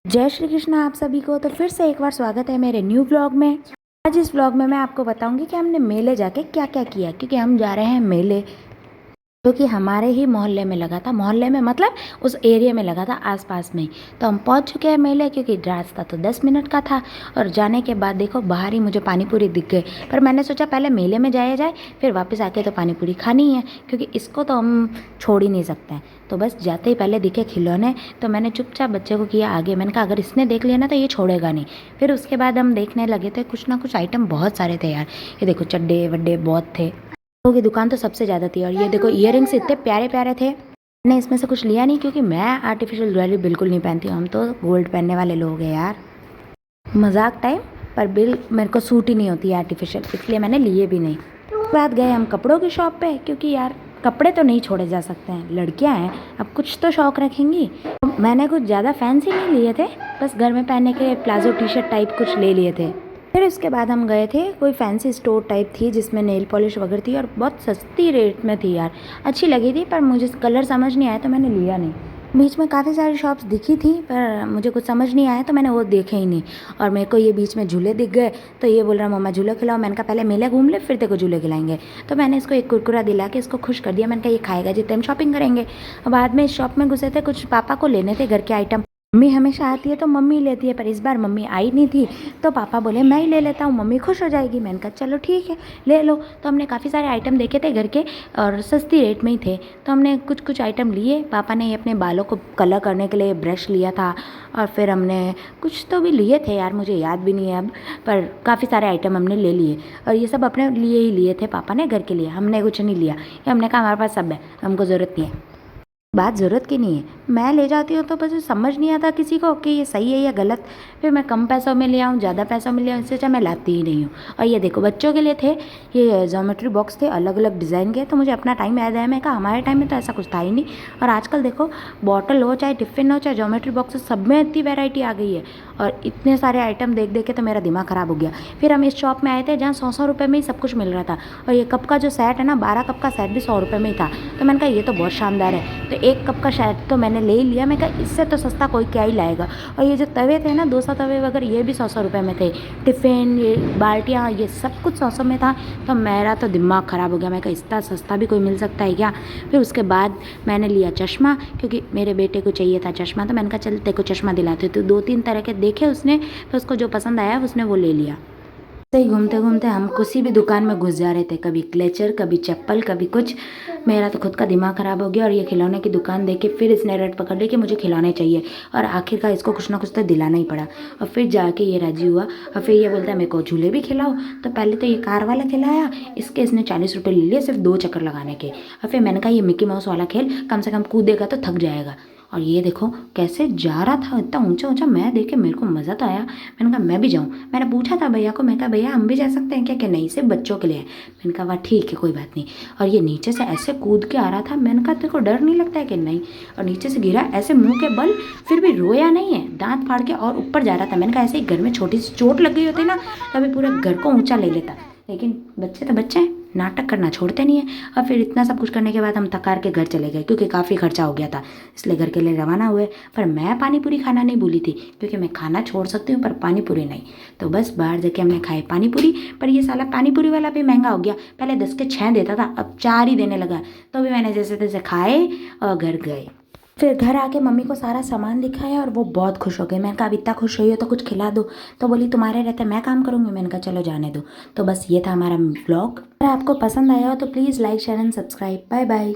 जय श्री कृष्ण आप सभी को। तो फिर से एक बार स्वागत है मेरे न्यू व्लॉग में। आज इस व्लॉग में मैं आपको बताऊंगी कि हमने मेले जाके क्या क्या किया, क्योंकि हम जा रहे हैं मेले जो कि हमारे ही मोहल्ले में लगा था। मोहल्ले में मतलब उस एरिया में लगा था, आसपास में ही। तो हम पहुंच चुके हैं मेले, क्योंकि रास्ता तो 10 मिनट का था। और जाने के बाद देखो बाहर ही मुझे पानी पूरी दिख गए, पर मैंने सोचा पहले मेले में जाया जाए, फिर वापस आके तो पानी पूरी खानी है, क्योंकि इसको तो हम छोड़ ही नहीं सकते हैं। तो बस जाते ही पहले दिखे खिलौने, तो मैंने चुपचाप बच्चे को किया आगे। मैंने कहा अगर इसने देख लिया ना तो ये छोड़ेगा नहीं। फिर उसके बाद हम देखने लगे थे, कुछ ना कुछ आइटम बहुत सारे थे यार। ये देखो चड्डे वड्डे बहुत थे। की दुकान तो सबसे ज़्यादा थी। और ये देखो इयररिंग्स इतने प्यारे प्यारे थे। मैंने इसमें से कुछ लिया नहीं, क्योंकि मैं आर्टिफिशियल ज्वेलरी बिल्कुल नहीं पहनती हूँ। हम तो गोल्ड पहनने वाले लोग हैं यार, मजाक टाइम। पर बिल मेरे को सूट ही नहीं होती आर्टिफिशियल, इसलिए मैंने लिए भी नहीं। उसके बाद गए हम कपड़ों की शॉप पे, क्योंकि यार कपड़े तो नहीं छोड़े जा सकते हैं, लड़कियां हैं, अब कुछ तो शौक रखेंगी। तो मैंने कुछ ज़्यादा फैंसी नहीं लिए थे, बस घर में पहनने के लिए प्लाजो टी शर्ट टाइप कुछ ले लिए थे। फिर उसके बाद हम गए थे कोई फैंसी स्टोर टाइप थी, जिसमें नेल पॉलिश वगैरह थी, और बहुत सस्ती रेट में थी यार। अच्छी लगी थी, पर मुझे कलर समझ नहीं आया तो मैंने लिया नहीं। बीच में काफ़ी सारी शॉप्स दिखी थी, पर मुझे कुछ समझ नहीं आया तो मैंने वो देखे ही नहीं। और मेरे को ये बीच में झूले दिख गए, तो ये बोल रहा मम्मा झूला खिलाओ। मैंने कहा पहले मेले घूम ले, फिर तेरे को झूले खिलाएंगे। तो मैंने इसको एक कुरकुरा दिला के इसको खुश कर दिया। मैंने कहा ये खाएगा जितने हम शॉपिंग करेंगे। बाद में इस शॉप में घुसे थे, कुछ पापा को लेने थे घर के आइटम। मम्मी हमेशा आती है तो मम्मी लेती है, पर इस बार मम्मी आई नहीं थी, तो पापा बोले मैं ही ले लेता हूँ, मम्मी खुश हो जाएगी। मैंने कहा चलो ठीक है ले लो। तो हमने काफ़ी सारे आइटम देखे थे घर के, और सस्ती रेट में ही थे, तो हमने कुछ कुछ आइटम लिए। पापा ने अपने बालों को कलर करने के लिए ब्रश लिया था, और फिर हमने कुछ तो भी लिए थे यार, मुझे याद भी नहीं है अब, पर काफ़ी सारे आइटम हमने ले लिए। और ये सब अपने लिए ही लिए थे पापा ने घर के लिए, हमने कुछ नहीं लिया। ये हमने कहा हमारे पास सब है, हमको ज़रूरत नहीं है। बात ज़रूरत की नहीं है, मैं ले जाती हूँ तो बस समझ नहीं आता किसी को कि ये सही है या गलत। फिर मैं कम पैसों में ले आऊँ, ज़्यादा पैसों में ले आऊँ, इससे अच्छा मैं लाती ही नहीं हूँ। और ये देखो बच्चों के लिए थे ये ज्योमेट्री बॉक्स थे, अलग अलग डिज़ाइन के। तो मुझे अपना टाइम याद आया, मैं कहा हमारे टाइम में तो ऐसा कुछ था ही नहीं। और आजकल देखो बॉटल हो चाहे टिफ़िन हो चाहे ज्योमेट्री बॉक्स, सब में इतनी वैरायटी आ गई है। और इतने सारे आइटम देख देख के तो मेरा दिमाग ख़राब हो गया। फिर हम इस शॉप में आए थे जहाँ 100 रुपये में ही सब कुछ मिल रहा था। और ये कप का जो सेट है ना, 12 कप का सेट भी 100 रुपये में ही था। तो मैंने कहा ये तो बहुत शानदार है। तो एक कप का सेट तो मैंने ले ही लिया। मैं कहा इससे तो सस्ता कोई क्या ही लाएगा। और ये जो तवे थे ना, 200 तवे वगैरह, ये भी 100 रुपये में थे। टिफ़िन, ये बाल्टियाँ, ये सब कुछ 100 में था। तो मेरा तो दिमाग ख़राब हो गया। मैं कहा इतना सस्ता भी कोई मिल सकता है क्या। फिर उसके बाद मैंने लिया चश्मा, क्योंकि मेरे बेटे को चाहिए था चश्मा। तो मैंने कहा चल तेरे को चश्मा दिलाते। तो 2-3 तरह के देखे उसने, तो उसको जो पसंद आया उसने वो ले लिया। ऐसे ही घूमते घूमते हम किसी भी दुकान में घुस जा रहे थे, कभी क्लेचर, कभी चप्पल, कभी कुछ। मेरा तो खुद का दिमाग ख़राब हो गया। और ये खिलौने की दुकान देख के फिर इसने रट पकड़ ली कि मुझे खिलौने चाहिए। और आखिरकार इसको कुछ ना कुछ तो दिलाना ही पड़ा। और फिर जाके ये राजी हुआ। और फिर ये बोलता है मेरे को झूले भी खिलाओ। तो पहले तो ये कार वाला खिलाया, इसने 40 रुपये ले लिए सिर्फ 2 चक्कर लगाने के। और फिर मैंने कहा ये मिक्की माउस वाला खेल, कम से कम कूदेगा तो थक जाएगा। और ये देखो कैसे जा रहा था, इतना ऊंचा ऊंचा। मैं देख के मेरे को मज़ा तो आया। मैंने कहा मैं भी जाऊँ। मैंने पूछा था भैया को, मैं कहा भैया हम भी जा सकते हैं क्या, कि नहीं सिर्फ बच्चों के लिए है। मैंने कहा वाह ठीक है कोई बात नहीं। और ये नीचे से ऐसे कूद के आ रहा था। मैंने कहा तेरे को डर नहीं लगता है कि नहीं। और नीचे से गिरा ऐसे मुँह के बल, फिर भी रोया नहीं है, दांत फाड़ के और ऊपर जा रहा था। मैंने कहा ऐसे ही घर में छोटी सी चोट लग गई होती ना, तभी पूरे घर को ऊँचा ले लेता। लेकिन बच्चे तो बच्चे हैं, नाटक करना छोड़ते नहीं है। और फिर इतना सब कुछ करने के बाद हम थकार के घर चले गए, क्योंकि काफ़ी खर्चा हो गया था, इसलिए घर के लिए रवाना हुए। पर मैं पानी पूरी खाना नहीं भूली थी, क्योंकि मैं खाना छोड़ सकती हूँ पर पानी पूरी नहीं। तो बस बाहर जाके हमने खाए पानी पूरी। पर ये साला पानी पूरी वाला भी महंगा हो गया। पहले 10 के 6 देता था, अब 4 ही देने लगा। तो भी मैंने जैसे तैसे खाए और घर गए। फिर घर आके मम्मी को सारा सामान दिखाया, और वो बहुत खुश हो गई। मैंने कहा अब इतना खुश हुई हो तो कुछ खिला दो। तो बोली तुम्हारे रहते मैं काम करूँगी। मैंने कहा चलो जाने दो। तो बस ये था हमारा व्लॉग। अगर आपको पसंद आया हो तो please like share and subscribe. Bye bye.